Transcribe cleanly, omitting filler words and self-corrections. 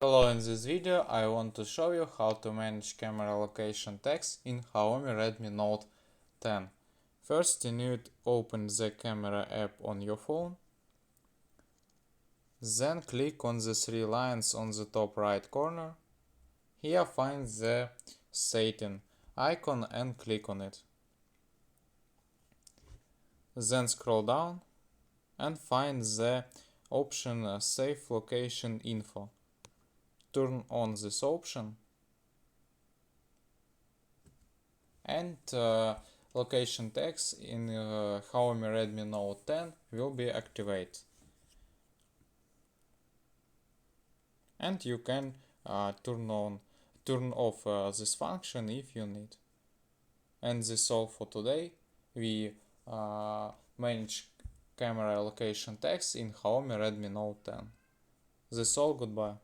Hello, in this video I want to show you how to manage camera location text in Xiaomi Redmi Note 10. First you need to open the camera app on your phone. Then click on the three lines on the top right corner. Here find the setting icon and click on it. Then scroll down and find the option Save Location Info. Turn on this option and location text in Xiaomi Redmi Note 10 will be activated. And you can turn off this function if you need. And this all for today. We manage camera location text in Xiaomi Redmi Note 10. This all, goodbye.